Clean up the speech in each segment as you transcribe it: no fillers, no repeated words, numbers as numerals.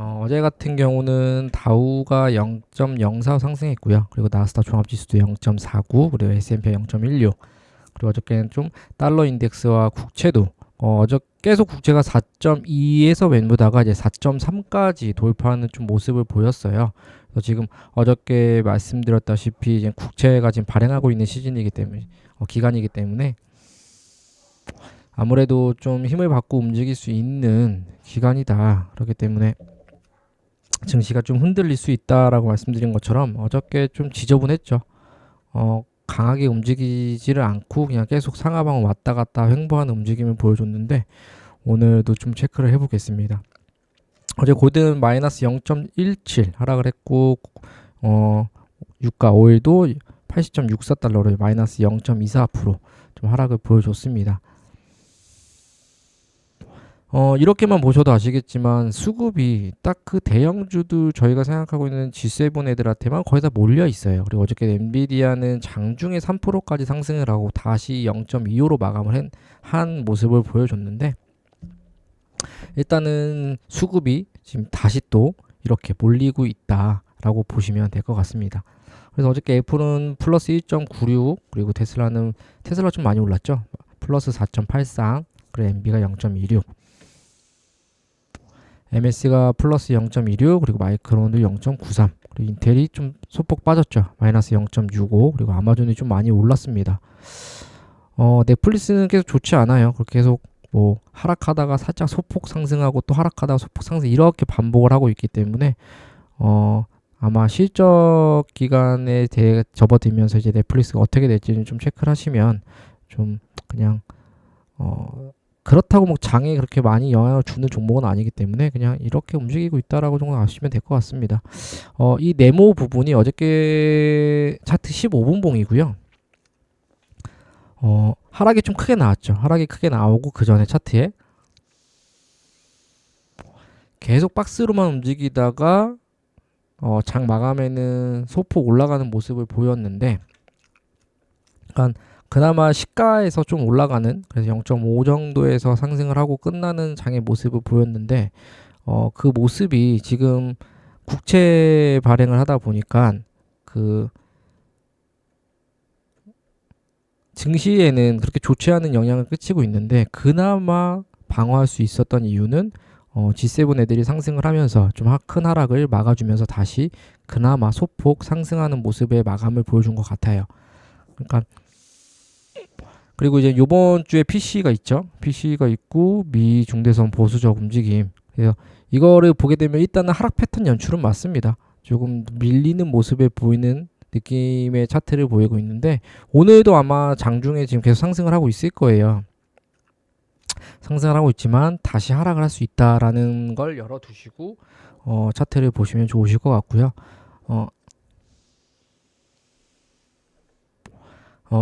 어제 같은 경우는 다우가 0.04 상승했고요. 그리고 나스닥 종합지수도 0.49, 그리고 S&P 0.16. 그리고 어저께는 좀 달러 인덱스와 국채도 어저 계속 국채가 4.2에서 맴돌다가 이제 4.3까지 돌파하는 좀 모습을 보였어요. 그래서 지금 어저께 말씀드렸다시피 이제 국채가 지금 발행하고 있는 시즌이기 때문에 기간이기 때문에 아무래도 좀 힘을 받고 움직일 수 있는 기간이다. 그렇기 때문에 증시가 좀 흔들릴 수 있다라고 말씀드린 것처럼 어저께 좀 지저분했죠. 강하게 움직이지를 않고 그냥 계속 상하방을 왔다 갔다 횡보하는 움직임을 보여줬는데 오늘도 좀 체크를 해보겠습니다. 어제 고든 마이너스 0.17 하락을 했고 유가 오일도 80.64달러로 마이너스 0.24%좀 하락을 보여줬습니다. 이렇게만 보셔도 아시겠지만 수급이 딱 그 대형주들 저희가 생각하고 있는 G7 애들한테만 거의 다 몰려 있어요. 그리고 어저께 엔비디아는 장중에 3%까지 상승을 하고 다시 0.25로 마감을 한 모습을 보여줬는데 일단은 수급이 지금 다시 또 이렇게 몰리고 있다라고 보시면 될 것 같습니다. 그래서 어저께 애플은 플러스 1.96 그리고 테슬라 좀 많이 올랐죠. 플러스 4.83 그리고 엔비가 0.26 MS가 플러스 0.26 그리고 마이크론도 0.93 그리고 인텔이 좀 소폭 빠졌죠. 마이너스 0.65 그리고 아마존이 좀 많이 올랐습니다. 넷플릭스는 계속 좋지 않아요. 그렇게 계속 뭐 하락하다가 살짝 소폭 상승하고 또 하락하다가 소폭 상승 이렇게 반복을 하고 있기 때문에 아마 실적 기간에 대해 접어들면서 이제 넷플릭스가 어떻게 될지는 좀 체크를 하시면 좀 그냥 그렇다고 뭐 장에 그렇게 많이 영향을 주는 종목은 아니기 때문에 그냥 이렇게 움직이고 있다라고 정도 아시면 될 것 같습니다. 이 네모 부분이 어저께 차트 15분 봉이고요. 하락이 좀 크게 나왔죠. 하락이 크게 나오고 그 전에 차트에 계속 박스로만 움직이다가 장 마감에는 소폭 올라가는 모습을 보였는데 그러니까 그나마 시가에서 좀 올라가는 그래서 0.5 정도에서 상승을 하고 끝나는 장의 모습을 보였는데 그 모습이 지금 국채 발행을 하다 보니까 그 증시에는 그렇게 좋지 않은 영향을 끼치고 있는데 그나마 방어할 수 있었던 이유는 G7 애들이 상승을 하면서 좀 큰 하락을 막아주면서 다시 그나마 소폭 상승하는 모습의 마감을 보여준 것 같아요. 그러니까 그리고 이제 요번 주에 PC가 있죠. PC가 있고 미 중대선 보수적 움직임. 그래서 이거를 보게 되면 일단은 하락 패턴 연출은 맞습니다. 조금 밀리는 모습에 보이는 느낌의 차트를 보이고 있는데 오늘도 아마 장중에 지금 계속 상승을 하고 있을 거예요. 상승을 하고 있지만 다시 하락을 할 수 있다라는 걸 열어두시고 차트를 보시면 좋으실 것 같고요.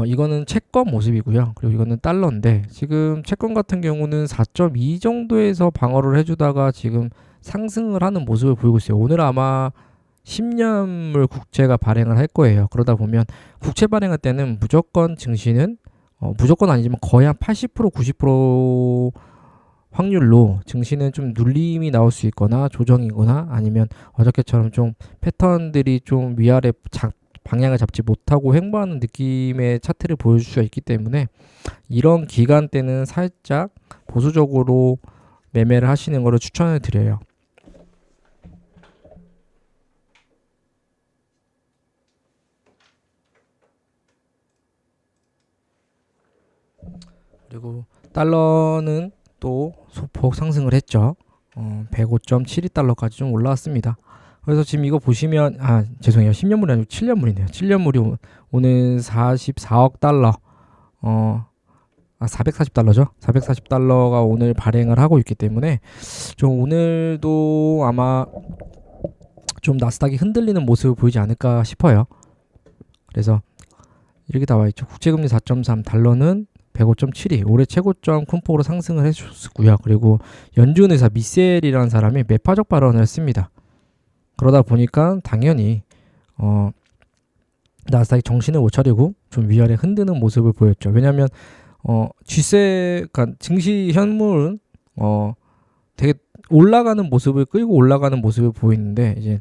이거는 채권 모습이고요. 그리고 이거는 달러인데 지금 채권 같은 경우는 4.2 정도에서 방어를 해주다가 지금 상승을 하는 모습을 보이고 있어요. 오늘 아마 10년물 국채가 발행을 할 거예요. 그러다 보면 국채 발행할 때는 무조건 증시는 무조건 아니지만 거의 한 80% 90% 확률로 증시는 좀 눌림이 나올 수 있거나 조정이거나 아니면 어저께처럼 좀 패턴들이 좀 위아래 방향을 잡지 못하고 횡보하는 느낌의 차트를 보여줄 수가 있기 때문에 이런 기간 때는 살짝 보수적으로 매매를 하시는 것을 추천을 드려요. 그리고 달러는 또 소폭 상승을 했죠. 105.72달러까지 좀 올라왔습니다. 그래서 지금 이거 보시면 죄송해요. 10년물이 아니고 7년물이네요. 7년물이 오늘 44억 달러 440달러죠. 440달러가 오늘 발행을 하고 있기 때문에 좀 오늘도 아마 좀 나스닥이 흔들리는 모습을 보이지 않을까 싶어요. 그래서 이렇게 나와 있죠. 국제금리 4.3, 달러는 105.72 올해 최고점 큰 폭으로 상승을 해줬고요. 그리고 연준 의사 미셀이라는 사람이 매파적 발언을 했습니다. 그러다 보니까 당연히 나스닥이 정신을 못 차리고 좀 위아래 흔드는 모습을 보였죠. 왜냐하면 그러니까 증시 현물은 되게 올라가는 모습을 끌고 올라가는 모습을 보이는데 이제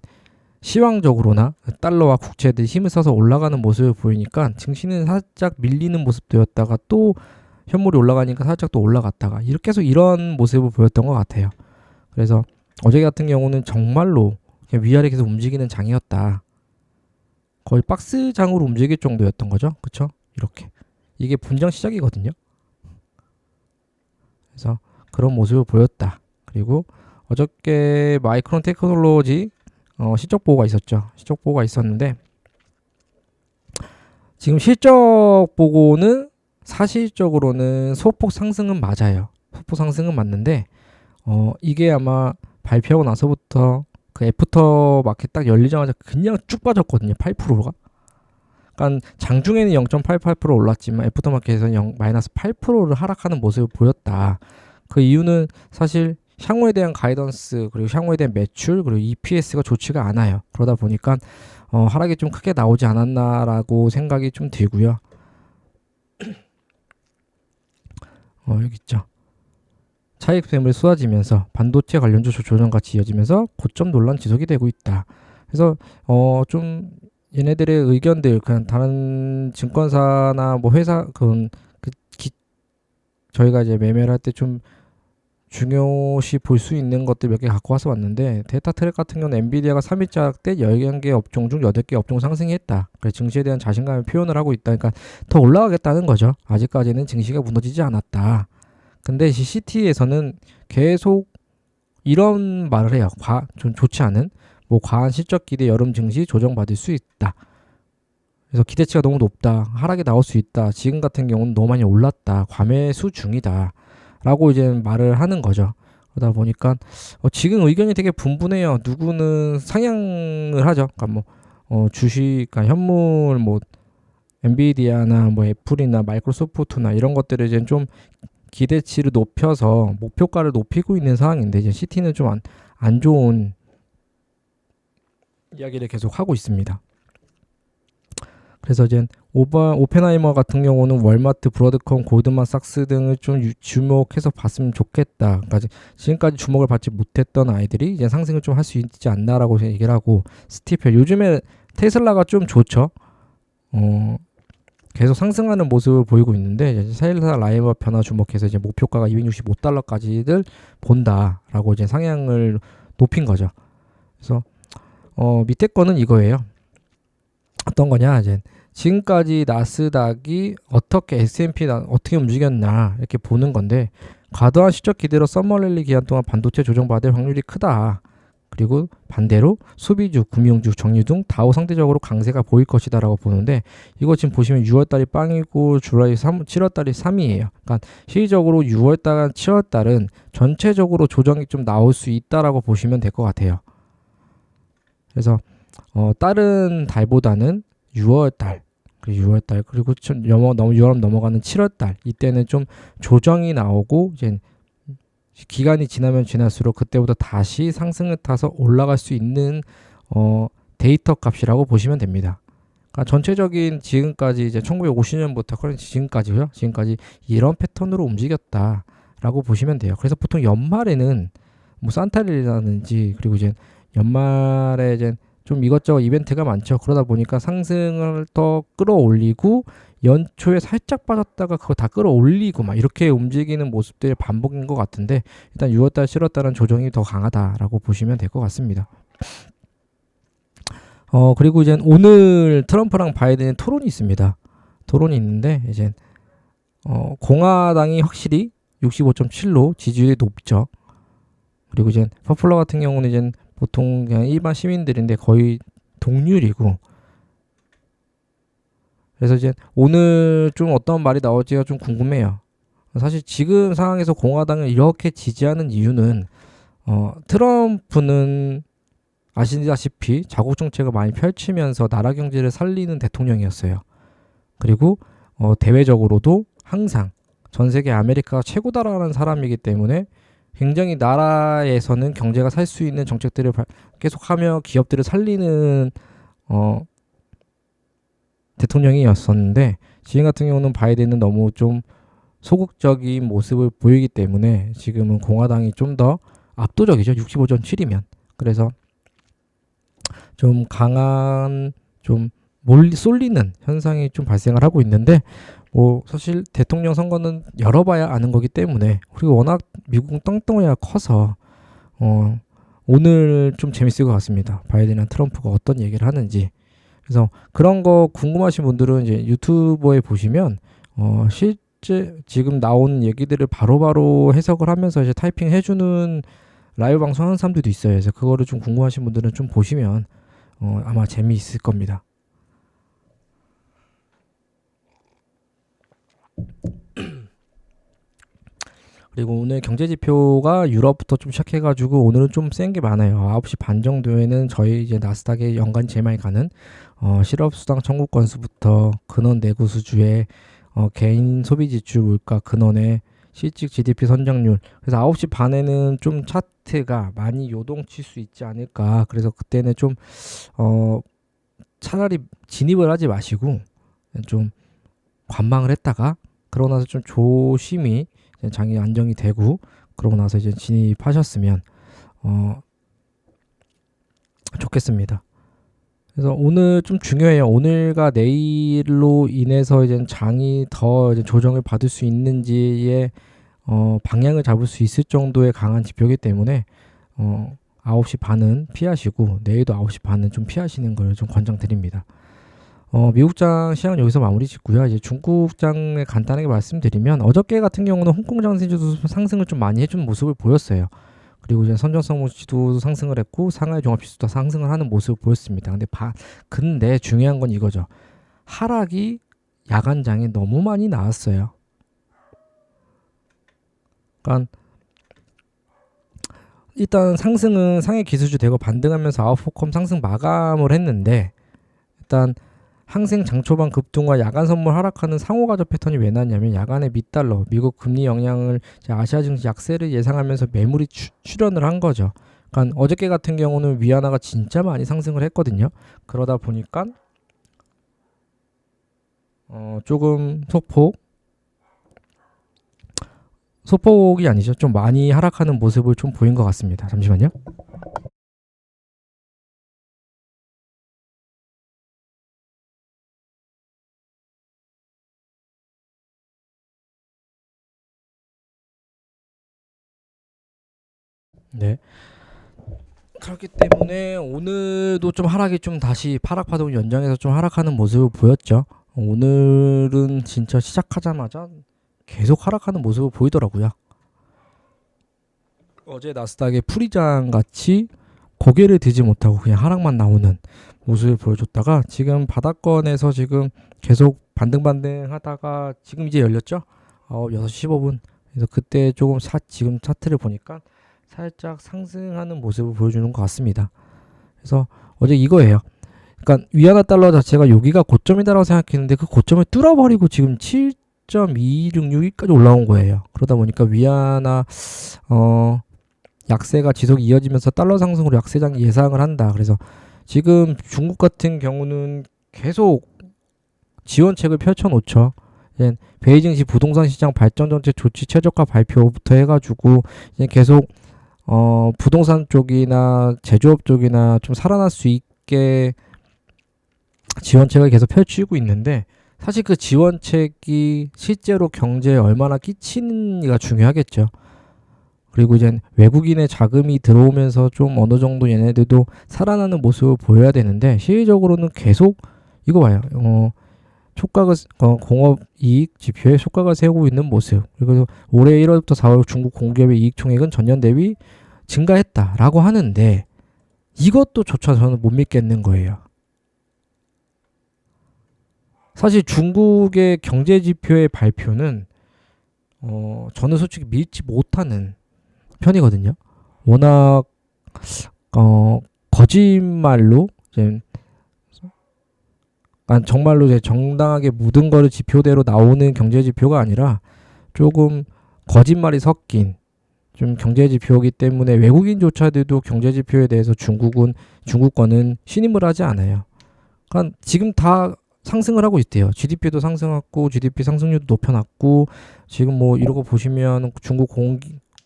시황적으로나 달러와 국채들이 힘을 써서 올라가는 모습을 보이니까 증시는 살짝 밀리는 모습도였다가 또 현물이 올라가니까 살짝 또 올라갔다가 이렇게 계속 이런 모습을 보였던 것 같아요. 그래서 어제 같은 경우는 정말로 그냥 위아래 계속 움직이는 장이었다. 거의 박스장으로 움직일 정도였던 거죠. 그쵸? 이렇게. 이게 분장 시작이거든요. 그래서 그런 모습을 보였다. 그리고 어저께 마이크론 테크놀로지 실적 보고가 있었죠. 실적 보고가 있었는데 지금 실적 보고는 사실적으로는 소폭 상승은 맞아요. 소폭 상승은 맞는데 이게 아마 발표하고 나서부터 그 애프터 마켓 딱 열리자마자 그냥 쭉 빠졌거든요. 8%가. 그러니까 장중에는 0.88% 올랐지만 애프터 마켓에서는 마이너스 8%를 하락하는 모습을 보였다. 그 이유는 사실 향후에 대한 가이던스 그리고 향후에 대한 매출 그리고 EPS가 좋지가 않아요. 그러다 보니까 하락이 좀 크게 나오지 않았나라고 생각이 좀 들고요. 여기 있죠. 차익 매물이 쏟아지면서 반도체 관련주 조정같이 이어지면서 고점 논란 지속이 되고 있다. 그래서 좀 얘네들의 의견들 그냥 다른 증권사나 뭐 회사 저희가 이제 매매를 할 때 좀 중요시 볼 수 있는 것들 몇 개 갖고 와서 왔는데 데이터 트랙 같은 경우는 엔비디아가 3일자 때 10개 업종 중 8개 업종 상승이 했다. 그래서 증시에 대한 자신감을 표현을 하고 있다. 그러니까 더 올라가겠다는 거죠. 아직까지는 증시가 무너지지 않았다. 근데 CCT에서는 계속 이런 말을 해요. 좀 좋지 않은 뭐 과한 실적 기대 여름 증시 조정받을 수 있다. 그래서 기대치가 너무 높다. 하락이 나올 수 있다. 지금 같은 경우는 너무 많이 올랐다. 과매수 중이다. 라고 이제 말을 하는 거죠. 그러다 보니까 지금 의견이 되게 분분해요. 누구는 상향을 하죠. 그러니까 뭐 주식, 그러니까 현물 뭐 엔비디아나 뭐 애플이나 마이크로소프트나 이런 것들을 이제 좀 기대치를 높여서 목표가를 높이고 있는 상황인데 이제 CT는 좀 안 좋은 이야기를 계속 하고 있습니다. 그래서 이제 오펜하이머 같은 경우는 월마트, 브로드컴, 골드만삭스 등을 좀 주목해서 봤으면 좋겠다. 그러니까 지금까지 주목을 받지 못했던 아이들이 이제 상승을 좀 할 수 있지 않나라고 얘기를 하고 스티펠 요즘에 테슬라가 좀 좋죠. 계속 상승하는 모습을 보이고 있는데 테슬라 라이브 변화 주목해서 이제 목표가가 265달러까지를 본다라고 이제 상향을 높인 거죠. 그래서 밑에 거는 이거예요. 어떤 거냐 이제 지금까지 나스닥이 어떻게 S&P 어떻게 움직였나 이렇게 보는 건데 과도한 시적 기대로 썸머랠리 기간 동안 반도체 조정받을 확률이 크다. 그리고 반대로 소비주, 금융주, 정유 등 다우 상대적으로 강세가 보일 것이다 라고 보는데 이거 지금 보시면 6월달이 빵이고 7월달이 3이에요. 그러니까 실질적으로 6월달, 7월달은 전체적으로 조정이 좀 나올 수 있다라고 보시면 될 것 같아요. 그래서 다른 달보다는 6월달 그리고 여름 넘어가는 7월달 이때는 좀 조정이 나오고 이제 기간이 지나면 지날수록 그때보다 다시 상승을 타서 올라갈 수 있는 데이터 값이라고 보시면 됩니다. 그러니까 전체적인 지금까지 이제 1950년부터 지금까지요. 지금까지 이런 패턴으로 움직였다라고 보시면 돼요. 그래서 보통 연말에는 뭐 산타일이라든지 그리고 이제 연말에 이제 좀 이것저것 이벤트가 많죠. 그러다 보니까 상승을 더 끌어올리고 연초에 살짝 빠졌다가 그거 다 끌어올리고 막 이렇게 움직이는 모습들의 반복인 것 같은데 일단 6월달, 7월달은 조정이 더 강하다라고 보시면 될 것 같습니다. 그리고 이제 오늘 트럼프랑 바이든의 토론이 있습니다. 토론이 있는데 이제 공화당이 확실히 65.7로 지지율이 높죠. 그리고 이제 퍼플러 같은 경우는 이제 보통 그냥 일반 시민들인데 거의 동률이고 그래서 이제 오늘 좀 어떤 말이 나올지가 좀 궁금해요. 사실 지금 상황에서 공화당을 이렇게 지지하는 이유는 트럼프는 아시다시피 자국 정책을 많이 펼치면서 나라 경제를 살리는 대통령이었어요. 그리고 대외적으로도 항상 전 세계 아메리카가 최고다라는 사람이기 때문에 굉장히 나라에서는 경제가 살 수 있는 정책들을 계속하며 기업들을 살리는 대통령이었었는데 지금 같은 경우는 바이든은 너무 좀 소극적인 모습을 보이기 때문에 지금은 공화당이 좀 더 압도적이죠. 65.7이면. 그래서 좀 강한 좀 쏠리는 현상이 좀 발생을 하고 있는데 뭐 사실 대통령 선거는 열어봐야 아는 거기 때문에 그리고 워낙 미국은 떵떵이가 커서 오늘 좀 재밌을 것 같습니다. 바이든이랑 트럼프가 어떤 얘기를 하는지. 그래서 그런 거 궁금하신 분들은 이제 유튜버에 보시면 실제 지금 나온 얘기들을 바로바로 해석을 하면서 이제 타이핑 해주는 라이브 방송하는 사람들도 있어요. 그래서 그거를 좀 궁금하신 분들은 좀 보시면 아마 재미있을 겁니다. 그리고 오늘 경제지표가 유럽부터 좀 시작해가지고 오늘은 좀 센 게 많아요. 9시 반 정도에는 저희 이제 나스닥에 연간 제일 많이 가는 실업수당 청구 건수부터 근원 내구 수주의 개인 소비지출 물가 근원의 실질 GDP 선장률. 그래서 9시 반에는 좀 차트가 많이 요동칠 수 있지 않을까. 그래서 그때는 좀 차라리 진입을 하지 마시고 좀 관망을 했다가 그러고 나서 좀 조심히 장이 안정이 되고 그러고 나서 이제 진입하셨으면 좋겠습니다. 그래서 오늘 좀 중요해요. 오늘과 내일로 인해서 이제 장이 더 이제 조정을 받을 수 있는지의 방향을 잡을 수 있을 정도의 강한 지표이기 때문에 9시 반은 피하시고 내일도 9시 반은 좀 피하시는 걸 좀 권장드립니다. 미국장 시장은 여기서 마무리 짓고요. 이제 중국장에 간단하게 말씀드리면 어저께 같은 경우는 홍콩 장세지도 상승을 좀 많이 해준 모습을 보였어요. 그리고 이제 선정성 지수도 상승을 했고 상하이 종합지수도 상승을 하는 모습을 보였습니다. 근데 중요한 건 이거죠. 하락이 야간장에 너무 많이 나왔어요. 그러니까 일단 상승은 상해 기술주 되고 반등하면서 아웃포컴 상승 마감을 했는데 일단 항생 장초반 급등과 야간 선물 하락하는 상호가적 패턴이 왜 나냐면 야간에 밑달러 미국 금리 영향을 아시아 증시 약세를 예상하면서 매물이 출현을 한 거죠. 그러니까 어저께 같은 경우는 위안화가 진짜 많이 상승을 했거든요. 그러다 보니까 조금 소폭이 아니죠. 좀 많이 하락하는 모습을 좀 보인 것 같습니다. 잠시만요. 네. 그렇기 때문에 오늘도 좀 하락이 좀 다시 하락 파동을 연장해서 좀 하락하는 모습을 보였죠. 오늘은 진짜 시작하자마자 계속 하락하는 모습을 보이더라고요. 어제 나스닥의 풀이장 같이 고개를 들지 못하고 그냥 하락만 나오는 모습을 보여줬다가 지금 바닥권에서 지금 계속 반등반등 하다가 지금 이제 열렸죠. 6시 15분. 그래서 그때 조금 지금 차트를 보니까 살짝 상승하는 모습을 보여주는 것 같습니다. 그래서 어제 이거예요. 그러니까 위안화 달러 자체가 여기가 고점이다라고 생각했는데 그 고점을 뚫어버리고 지금 7.2661까지 올라온 거예요. 그러다 보니까 위안화 약세가 지속이 이어지면서 달러 상승으로 약세장 예상을 한다. 그래서 지금 중국 같은 경우는 계속 지원책을 펼쳐놓죠. 베이징시 부동산 시장 발전 정책 조치 최적화 발표부터 해가지고 이제 계속 부동산 쪽이나 제조업 쪽이나 좀 살아날 수 있게 지원책을 계속 펼치고 있는데 사실 그 지원책이 실제로 경제에 얼마나 끼치는지가 중요하겠죠. 그리고 이제 외국인의 자금이 들어오면서 좀 어느 정도 얘네들도 살아나는 모습을 보여야 되는데 실질적으로는 계속 이거 봐요. 촉각을 공업이익 지표에 촉각을 세우고 있는 모습. 그리고 올해 1월부터 4월 중국 공기업의 이익 총액은 전년 대비 증가했다라고 하는데 이것도 조차 저는 못 믿겠는 거예요. 사실 중국의 경제 지표의 발표는 저는 솔직히 믿지 못하는 편이거든요. 워낙 거짓말로 이제 정말로 이제 정당하게 모든 거를 지표대로 나오는 경제 지표가 아니라 조금 거짓말이 섞인 좀 경제 지표이기 때문에 외국인조차도 경제 지표에 대해서 중국 거는 신임을 하지 않아요. 그러니까 지금 다 상승을 하고 있대요. GDP도 상승했고 GDP 상승률도 높여놨고 지금 뭐 이러고 보시면 중국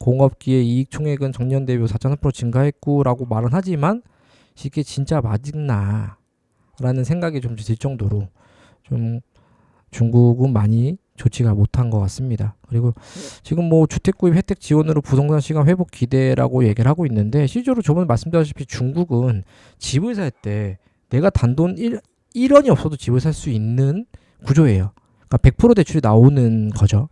공업기의 이익 총액은 전년 대비 4.3% 증가했고라고 말은 하지만 이게 진짜 맞나 라는 생각이 좀 들 정도로 좀 중국은 많이 좋지가 못한 것 같습니다. 그리고 지금 뭐 주택 구입 혜택 지원으로 부동산 시장 회복 기대라고 얘기를 하고 있는데 실제로 저번에 말씀드렸다시피 중국은 집을 살 때 내가 단돈 1원이 없어도 집을 살 수 있는 구조예요. 그러니까 100% 대출이 나오는 거죠.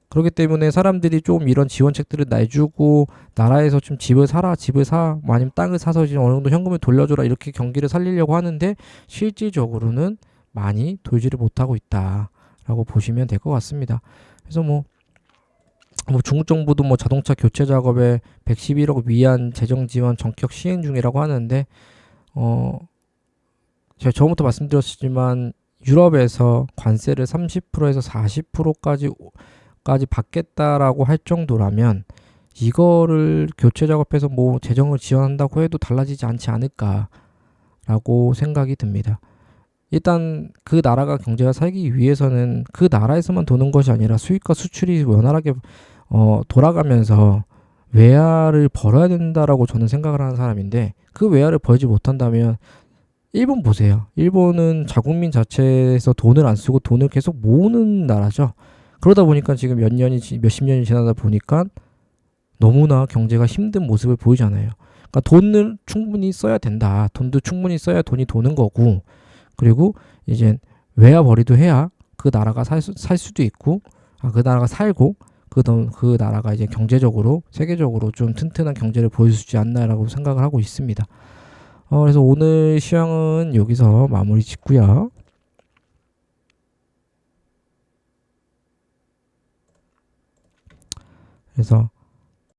그렇기 때문에 사람들이 좀 이런 지원책들을 내주고 나라에서 좀 집을 사라, 집을 사, 뭐 아니면 땅을 사서 지금 어느 정도 현금을 돌려줘라 이렇게 경기를 살리려고 하는데 실질적으로는 많이 돌지를 못하고 있다라고 보시면 될 것 같습니다. 그래서 뭐 중국 정부도 뭐 자동차 교체 작업에 111억 위안 재정 지원 전격 시행 중이라고 하는데 제가 처음부터 말씀드렸지만 유럽에서 관세를 30%에서 40%까지 받겠다라고 할 정도라면 이거를 교체 작업해서 뭐 재정을 지원한다고 해도 달라지지 않지 않을까라고 생각이 듭니다. 일단 그 나라가 경제가 살기 위해서는 그 나라에서만 도는 것이 아니라 수입과 수출이 원활하게 돌아가면서 외화를 벌어야 된다라고 저는 생각을 하는 사람인데 그 외화를 벌지 못한다면 일본 보세요. 일본은 자국민 자체에서 돈을 안 쓰고 돈을 계속 모으는 나라죠. 그러다 보니까 지금 몇십 년이 지나다 보니까 너무나 경제가 힘든 모습을 보이잖아요. 그러니까 돈을 충분히 써야 된다. 돈도 충분히 써야 돈이 도는 거고, 그리고 이제 외화벌이도 해야 그 나라가 살 수도 있고, 그 나라가 살고, 그 나라가 이제 경제적으로 세계적으로 좀 튼튼한 경제를 보여줄 수 있지 않나라고 생각을 하고 있습니다. 그래서 오늘 시황은 여기서 마무리 짓고요. 그래서